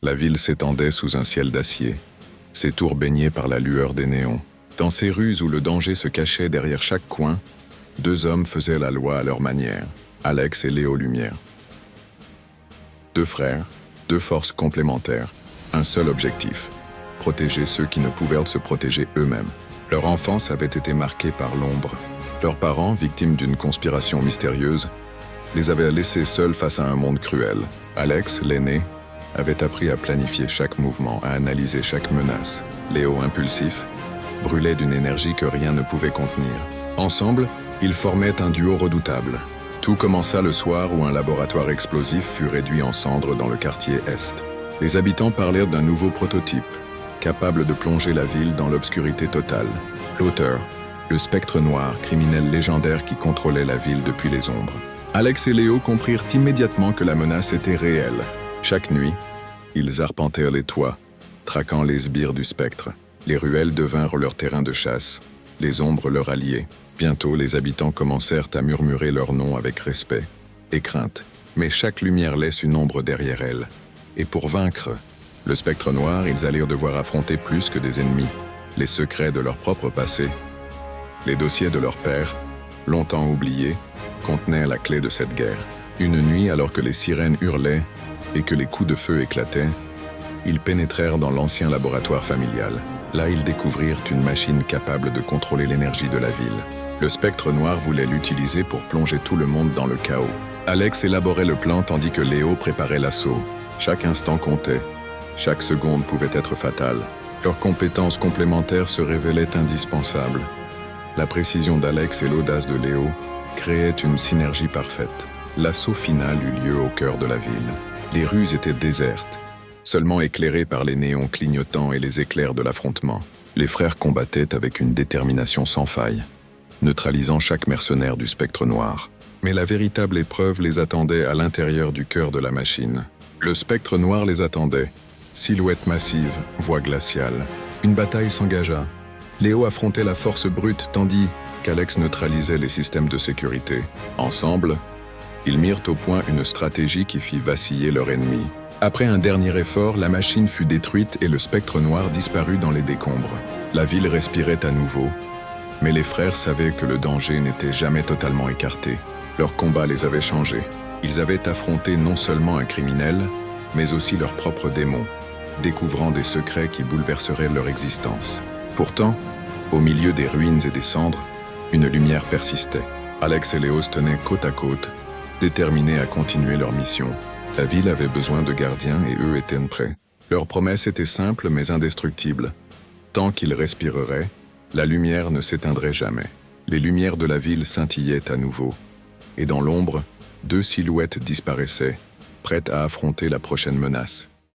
La ville s'étendait sous un ciel d'acier, ses tours baignées par la lueur des néons. Dans ces rues où le danger se cachait derrière chaque coin, deux hommes faisaient la loi à leur manière, Alex et Léo Lumière. Deux frères, deux forces complémentaires, un seul objectif, protéger ceux qui ne pouvaient se protéger eux-mêmes. Leur enfance avait été marquée par l'ombre. Leurs parents, victimes d'une conspiration mystérieuse, les avaient laissés seuls face à un monde cruel. Alex, l'aîné, avait appris à planifier chaque mouvement, à analyser chaque menace. Léo, impulsif, brûlait d'une énergie que rien ne pouvait contenir. Ensemble, ils formaient un duo redoutable. Tout commença le soir où un laboratoire explosif fut réduit en cendres dans le quartier Est. Les habitants parlèrent d'un nouveau prototype, capable de plonger la ville dans l'obscurité totale. L'auteur, le spectre noir, criminel légendaire qui contrôlait la ville depuis les ombres. Alex et Léo comprirent immédiatement que la menace était réelle. Chaque nuit, ils arpentèrent les toits, traquant les sbires du spectre. Les ruelles devinrent leur terrain de chasse, les ombres leur alliés. Bientôt, les habitants commencèrent à murmurer leur nom avec respect et crainte. Mais chaque lumière laisse une ombre derrière elle. Et pour vaincre le spectre noir, ils allèrent devoir affronter plus que des ennemis, les secrets de leur propre passé. Les dossiers de leur père, longtemps oubliés, contenaient la clé de cette guerre. Une nuit, alors que les sirènes hurlaient et que les coups de feu éclataient, ils pénétrèrent dans l'ancien laboratoire familial. Là, ils découvrirent une machine capable de contrôler l'énergie de la ville. Le spectre noir voulait l'utiliser pour plonger tout le monde dans le chaos. Alex élaborait le plan tandis que Léo préparait l'assaut. Chaque instant comptait. Chaque seconde pouvait être fatale. Leurs compétences complémentaires se révélaient indispensables. La précision d'Alex et l'audace de Léo créaient une synergie parfaite. L'assaut final eut lieu au cœur de la ville. Les rues étaient désertes, seulement éclairées par les néons clignotants et les éclairs de l'affrontement. Les frères combattaient avec une détermination sans faille, neutralisant chaque mercenaire du spectre noir. Mais la véritable épreuve les attendait à l'intérieur du cœur de la machine. Le spectre noir les attendait. Silhouette massive, voix glaciale. Une bataille s'engagea. Léo affrontait la force brute tandis qu'Alex neutralisait les systèmes de sécurité. Ensemble, ils mirent au point une stratégie qui fit vaciller leur ennemi. Après un dernier effort, la machine fut détruite et le spectre noir disparut dans les décombres. La ville respirait à nouveau, mais les frères savaient que le danger n'était jamais totalement écarté. Leur combat les avait changés. Ils avaient affronté non seulement un criminel, mais aussi leurs propres démons, découvrant des secrets qui bouleverseraient leur existence. Pourtant, au milieu des ruines et des cendres, une lumière persistait. Alex et Léo se tenaient côte à côte, déterminés à continuer leur mission. La ville avait besoin de gardiens et eux étaient prêts. Leur promesse était simple mais indestructible. Tant qu'ils respireraient, la lumière ne s'éteindrait jamais. Les lumières de la ville scintillaient à nouveau. Et dans l'ombre, deux silhouettes disparaissaient, prêtes à affronter la prochaine menace.